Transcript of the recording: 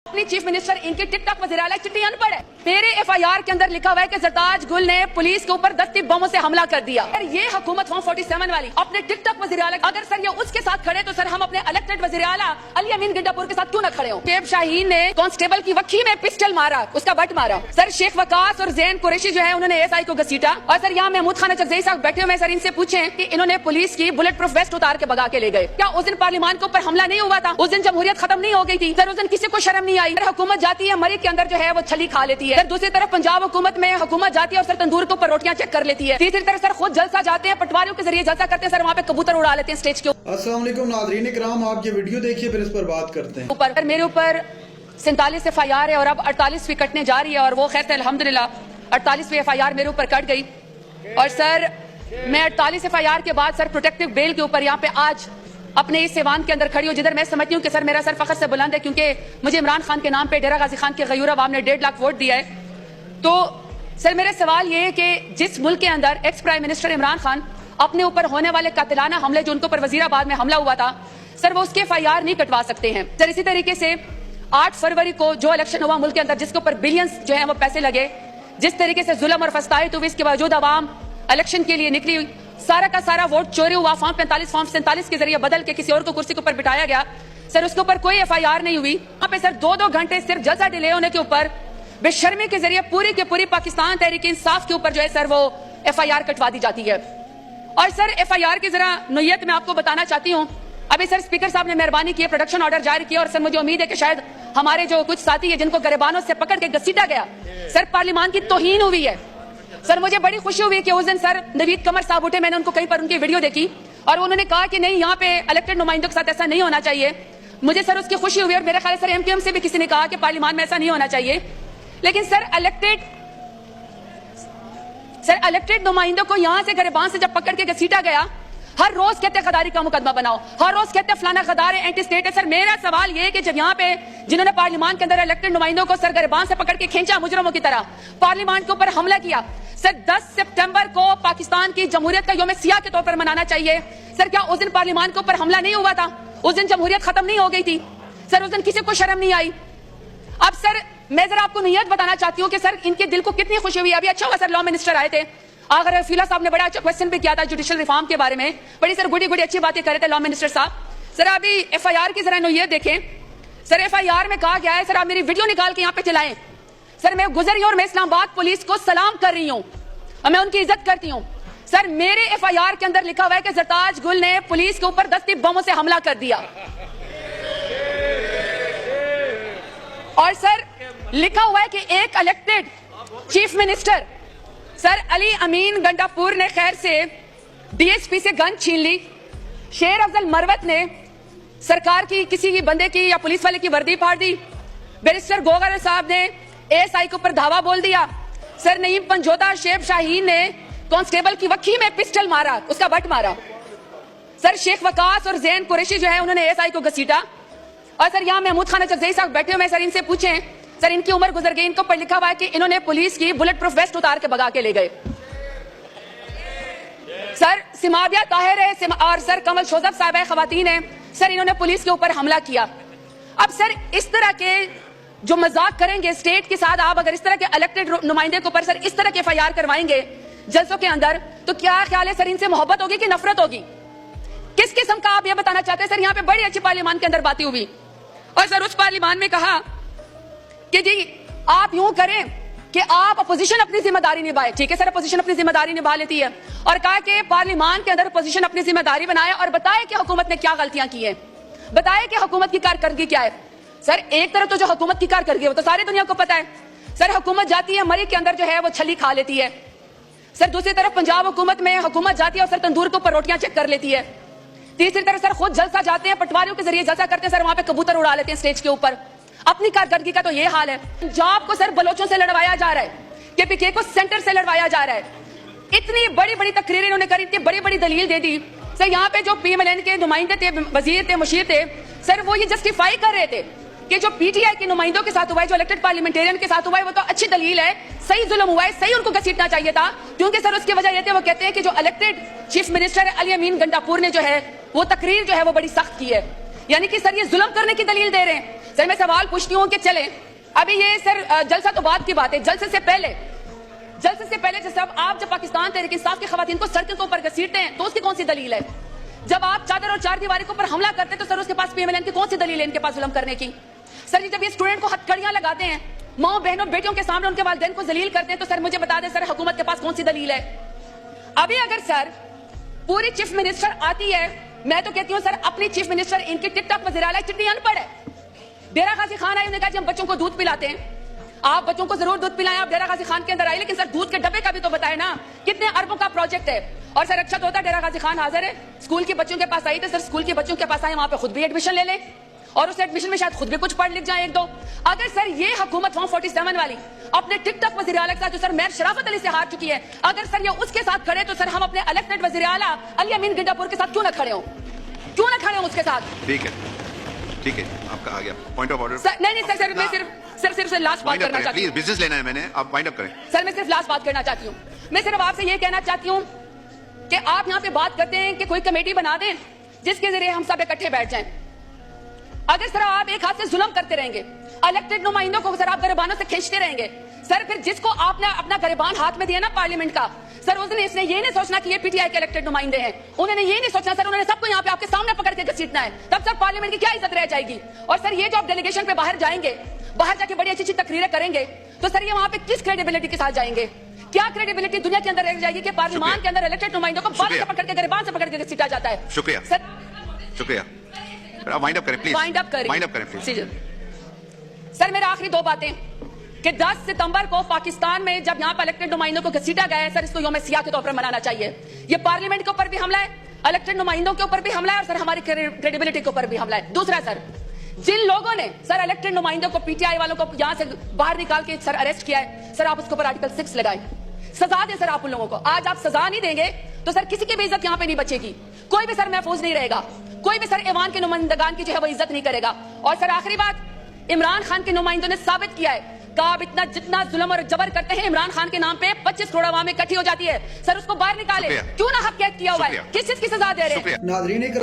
अपनी chief minister इनके TikTok वज़ीर आला चिट्ठी अनपढ़ है। मेरे एफआईआर के अंदर लिखा हुआ है कि सरताज गुल ने पुलिस के ऊपर 10 बमों से हमला कर दिया। सर ये हुकूमत फॉर्म 47 वाली अपने टिकटॉक वज़ीर आला, अगर सर ये उसके साथ खड़े तो सर हम अपने इलेक्टेड वज़ीर आला अली अमीन गंडापुर के साथ क्यों न खड़े हो। शेख शाहीन ने कांस्टेबल की वक्की में पिस्टल मारा, उसका बट मारा। सर शेख वकास और जैन कुरैशी जो है उन्होंने एएसआई को घसीटा। और सर यहाँ महमूद खान चकजई साहब बैठे हुए, सर इनसे पूछें कि इन्होंने पुलिस की बुलेट प्रूफ वेस्ट उतार के भगा के ले गए। क्या उस दिन पार्लियामान के ऊपर हमला नहीं हुआ था? उस दिन जमहूरियत खत्म नहीं हो गई थी? सर उस दिन किसी को शर्म नहीं आई? हुकूमत जाती है मरी के अंदर जो है वो छली खा लेती है। सर दूसरी तरफ पंजाब हुकूमत में हुकूमत जाती है और सर तंदूर के ऊपर रोटियां चेक कर लेती है। तीसरी तरफ सर खुद जलसा जाते हैं, पटवारियों के जरिए जलसा करते हैं, सर वहाँ पे कबूतर उड़ा लेते हैं स्टेज के ऊपर। अस्सलाम वालेकुम नाज़रीन इकराम, आप ये वीडियो देखिए फिर इस पर बात करते हैं। ऊपर मेरे ऊपर 47 एफआईआर है और अब 48वीं कटने जा रही है और वो खैर अल्हम्दुलिल्लाह 48वीं एफआईआर मेरे ऊपर कट गई। और सर मैं 48 एफआईआर के बाद सर प्रोटेक्टिव बेल के ऊपर यहाँ पे आज अपने इस ऐवान के अंदर खड़ी हूँ, जिधर मैं समझती हूँ कि सर मेरा सर फखर से बुलंद है, क्योंकि मुझे इमरान खान के नाम पे डेरा गाजी खान के गयूर अवाम ने 1.5 लाख वोट दिया है। तो सर मेरा सवाल ये है कि जिस मुल्क के अंदर ex prime minister Imran Khan अपने ऊपर होने वाले कातिलाना हमले जो उनके ऊपर वजीराबाद में हमला हुआ था, सर वो उसके एफआईआर नहीं कटवा सकते हैं। सर इसी तरीके से 8 फरवरी को जो इलेक्शन हुआ मुल्क के अंदर, जिसके ऊपर बिलियंस जो है वो पैसे लगे, जिस तरीके से जुल्म और फस्तायत हुई, इसके बावजूद अवाम इलेक्शन के लिए निकली, सारा का सारा वोट चोरी हुआ, फॉर्म 47 के जरिए बदल के किसी और को कुर्सी के ऊपर बिठाया गया। सर उसके ऊपर कोई एफआईआर नहीं हुई। वहां पे सर 2-2 घंटे सिर्फ जलसा डिले होने के ऊपर बेशर्मी के जरिए पूरी की पूरी पाकिस्तान तहरीक इंसाफ के ऊपर जो है सर वो एफआईआर कटवा दी जाती है। और सर एफआईआर की जरा नोयत मैं आपको बताना चाहती हूँ। अभी सर स्पीकर साहब ने मेहरबानी की, प्रोडक्शन ऑर्डर जारी किया और सर मुझे उम्मीद है कि शायद हमारे जो कुछ साथी है जिनको गिरबानों से पकड़ के घसीटा गया, सर पार्लियामान की तौहीन हुई है। सर मुझे बड़ी खुशी हुई कि उस दिन सर नवीद कमर साहब उठे, मैंने उनको कहीं पर उनकी वीडियो देखी और उन्होंने कहा कि नहीं यहाँ पे इलेक्टेड नुमाइंदों के साथ ऐसा नहीं होना चाहिए। मुझे सर उसकी खुशी हुई और मेरे ख्याल सर एमक्यूएम से भी किसी ने कहा कि पार्लियामान में ऐसा नहीं होना चाहिए। लेकिन सर इलेक्टेड नुमाइंदों को यहाँ से गिरबान से जब पकड़ के घसीटा गया, हर रोज कहते गद्दारी का मुकदमा बनाओ, हर रोज कहते फलाना गद्दार है, एंटी स्टेट है। सर मेरा सवाल ये है कि जब यहाँ पे जिन्होंने पार्लियामान के अंदर इलेक्टेड नुमाइंदों को सर गिरबान से पकड़ के खींचा मुजरमों की तरह, पार्लियामान के ऊपर हमला किया, सर 10 सितंबर को पाकिस्तान की जमहूरियत का यौम सियाह के तौर पर मनाना चाहिए। सर क्या उस दिन पार्लियामान के ऊपर हमला नहीं हुआ था? उस दिन जमहूरियत खत्म नहीं हो गई थी? सर उस दिन किसी को शर्म नहीं आई? अब सर मैं जरा आपको नियत बताना चाहती हूँ कि सर इनके दिल को कितनी खुशी हुई। अभी अच्छा हुआ सर लॉ मिनिस्टर आए थे, अगर फीला साहब ने बड़ा अच्छा क्वेश्चन भी किया था जुडिशियल रिफॉर्म के बारे में, बड़ी सर गुडी अच्छी बातें कर रहे थे लॉ मिनिस्टर साहब। सर अभी एफआईआर की जरा नोयत देखें। सर एफआईआर में कहा गया है, सर आप मेरी वीडियो निकाल के यहाँ पे चलाएं, सर मैं गुजरी और मैं इस्लामाबाद पुलिस को सलाम कर रही हूँ और मैं उनकी इज्जत करती हूँ। सर मेरे एफआईआर के अंदर लिखा हुआ है कि सरताज गुल ने पुलिस के ऊपर 10 बमों से हमला कर दिया। और सर लिखा हुआ है कि एक elected chief minister sir Ali Amin Gandapur ने खैर से डीएसपी से गन छीन ली। शेर अफजल मरवत ने सरकार की किसी की बंदे की या पुलिस वाले की वर्दी फाड़ दी। बैरिस्टर गोगर साहब ने एएसआई के ऊपर धावा बोल दिया। सर नईम पंजोता शेख शाहीन ने कांस्टेबल की वक्की में पिस्टल मारा, उसका बट मारा। सर शेख वकास और जैन कुरैशी जो है उन्होंने एएसआई को घसीटा। और सर यहाँ महमूद खान चकजई साहब बैठे हुए, सर इनसे पूछें, सर इनकी उम्र गुजर गई, इनको पर लिखा हुआ है कि इन्होंने पुलिस की बुलेट प्रूफ वेस्ट उतार के भगा के ले गए। सर सिमाबिया ताहिर है और सर कमल शोजब साहब है, खवातीन है, सर इन्होंने पुलिस के ऊपर हमला किया। अब सर इस तरह के जो मजाक करेंगे स्टेट के साथ, आप अगर इस तरह के इलेक्टेड नुमाइंदे के ऊपर सर इस तरह के एफआईआर करवाएंगे जलसों के अंदर, तो क्या ख्याल है सर इनसे मोहब्बत होगी कि नफरत होगी? किस किस्म का आप ये बताना चाहते हैं? सर यहाँ पे बड़ी अच्छी पार्लियामान के अंदर बातें हुई और सर उस पार्लियामान में कहा कि जी आप यूं करें कि आप अपोजिशन अपनी जिम्मेदारी निभाए। ठीक है सर, अपोजिशन अपनी जिम्मेदारी निभा लेती है और कहा कि पार्लियामान के अंदर अपोजिशन अपनी जिम्मेदारी बनाए और बताए कि हुकूमत ने क्या गलतियां की है, बताए कि हुकूमत की कारकर्दगी क्या है। सर एक तरफ तो जो हुकूमत की कारकर्दगी है वो तो सारी दुनिया को पता है। सर हुकूमत जाती है मरी के अंदर जो है वो छली खा लेती है। सर दूसरी तरफ पंजाब हुकूमत में हुकूमत जाती है और सर तंदूर के ऊपर रोटियां चेक कर लेती है। तीसरी तरफ सर खुद जलसा जाते हैं, पटवारियों के जरिए जलसा करते हैं, सर वहां पे कबूतर उड़ा लेते हैं स्टेज के ऊपर। अपनी कारकर्दगी का तो ये हाल है। पंजाब को सर बलोचों से लड़वाया जा रहा है, केपीके को सेंटर से लड़वाया जा रहा है। इतनी बड़ी बड़ी तकरीरें इन्होंने करी, इतनी बड़ी बड़ी दलील दे दी। सर यहाँ पे जो पीएमएलएन के नुमाइंदे थे, वजीर थे, मुशीर थे, सर वो ये जस्टिफाई कर रहे थे कि जो पीटीआई के नुमाइंदों के साथ हुआ है, जो इलेक्टेड पार्लियामेंटेरियन के साथ हुआ है, वो तो अच्छी दलील है, सही जुल्म हुआ है, सही उनको घसीटना चाहिए था। क्योंकि सर उसकी वजह ये थी, वो कहते हैं कि जो elected chief minister Ali Amin Gandapur ने जो है वो तकरीर जो है वो बड़ी सख्त की है, यानी कि सर ये जुल्म करने की दलील दे रहे हैं। سر میں سوال پوچھتی ہوں کہ چلیں ابھی یہ سر جلسہ تو بعد کی بات ہے، جلسے سے پہلے جیسے آپ جب پاکستان تحریک انصاف کی خواتین کو سڑکوں کے اوپر گھسیٹتے ہیں تو اس کی کون سی دلیل ہے؟ جب آپ چادر اور چار دیواری کے اوپر حملہ کرتے ہیں تو سر اس کے پاس پی ایم ایل این کی کون سی دلیل ہے ان کے پاس ظلم کرنے کی؟ سر جب یہ اسٹوڈنٹ کو ہتھکڑیاں لگاتے ہیں، ماں بہنوں بیٹیوں کے سامنے ان کے والدین کو ذلیل کرتے ہیں، تو سر مجھے بتا دیں سر حکومت کے پاس کون سی دلیل ہے؟ ابھی اگر سر پوری چیف منسٹر آتی ہے، میں تو کہتی ہوں سر اپنی چیف منسٹر ان کی ٹک ٹاک وزیر اعلیٰ چٹنی ان پڑھ ہے. ڈیرا غازی خان آئی، انہوں نے کہا جی ہم بچوں کو دودھ پلاتے ہیں. آپ بچوں کو ضرور دودھ پلائیں، آپ ڈیرا غازی خان کے اندر آئے، لیکن سر دودھ کے ڈبے کا بھی تو بتائیں نا، کتنے اربوں کا پروجیکٹ ہے. اور سر اچھا تو ہوتا ہے ڈیرا غازی خان حاضر ہے، اسکول کے بچوں کے پاس آئی تو سر اسکول کے بچوں کے پاس آئے، وہاں پہ خود بھی ایڈمیشن لے لیں اور اس ایڈمیشن میں شاید خود بھی کچھ پڑھ لکھ جائیں ایک دو. اگر سر یہ حکومت 147 والی اپنے ٹک ٹاک وزیر اعلیٰ کے ساتھ جو سر میر شرافت علی سے ہار چکی ہے، اگر سر یہ اس کے ساتھ کھڑے تو سر ہم اپنے الیکٹڈ وزیر اعلیٰ علی امین گنڈا پور کے ساتھ کیوں نہ کھڑے ہوں؟ کیوں نہ کھڑے ہوں اس کے ساتھ؟ ٹھیک ہے آپ کا آ گیا پوائنٹ آف آرڈر. نہیں سر میں صرف لاسٹ بات کرنا چاہتی ہوں. پلیز بزنس لینا ہے میں نے، آپ وائنڈ اپ کریں. سر میں صرف لاسٹ بات کرنا چاہتی ہوں. میں صرف آپ سے یہ کہنا چاہتی ہوں کہ آپ یہاں پہ بات کرتے ہیں کہ کوئی کمیٹی بنا دیں جس کے ذریعے ہم سب اکٹھے بیٹھ جائیں. اگر سر آپ ایک ہاتھ سے ظلم کرتے رہیں گے، الیکٹڈ نمائندوں کو سر آپ گریبانوں سے کھینچتے رہیں گے، سر پھر جس کو آپ نے اپنا گریبان ہاتھ میں دیا نا پارلیمنٹ کا، سر اس نے یہ نہیں سوچنا کہ یہ پی ٹی آئی کے الیکٹڈ نمائندے ہیں، انہوں نے یہ نہیں سوچنا سر، انہوں نے سب کو یہاں پہ آپ کے سامنے پکڑ کے گھسیٹنا ہے، تب سر پارلیمنٹ کی کیا عزت رہ جائے گی؟ اور سر یہ جو آپ ڈیلیگیشن پہ باہر جائیں گے، باہر جا کے بڑی اچھی تقریریں کریں گے، تو سر یہ وہاں پہ کس کریڈیبلٹی کے ساتھ جائیں گے؟ کیا کریڈیبلٹی دنیا کے اندر رہ جائے گی کہ پارلیمان کے اندر الیکٹڈ نمائندوں کو بال سے پکڑ کے گریبان سے پکڑ کے گھسیٹا جاتا ہے؟ شکریہ. وائنڈ اپ کریں پلیز. وائنڈ اپ کریں پلیز. سر میرا آخری دو باتیں کہ 10 ستمبر کو پاکستان میں جب یہاں پر الیکٹڈ نمائندوں کو گھسیٹا گیا ہے، سر اس کو یوم سیاہ کے طور پر منانا چاہیے. یہ پارلیمنٹ کے اوپر بھی حملہ ہے، الیکٹڈ نمائندوں کے اوپر بھی حملہ ہے، اور سر ہماری کریڈیبلٹی کے اوپر بھی حملہ ہے. دوسرا سر جن لوگوں نے سر الیکٹڈ نمائندوں کو پی ٹی آئی والوں کو یہاں سے باہر نکال کے سر اریسٹ کیا ہے، سر آپ اس کے اوپر آرٹیکل 6 لگائیں، سزا دیں سر آپ ان لوگوں کو. آج آپ سزا نہیں دیں گے تو سر کسی کی بھی عزت یہاں پہ نہیں بچے گی، کوئی بھی سر محفوظ نہیں رہے گا، کوئی بھی سر ایوان کے نمائندگان کی جو ہے وہ عزت نہیں کرے گا. اور سر آخری بات، عمران خان کے نمائندوں نے ثابت کیا ہے کہ آپ جتنا ظلم اور جبر کرتے ہیں، عمران خان کے نام پہ 25 کروڑ عوام اکٹھی ہو جاتی ہے. سر اس کو باہر نکالے، کیوں نہ حق قید کیا ہوا ہے، کس چیز کی سزا دے رہے ہیں؟ ناظرین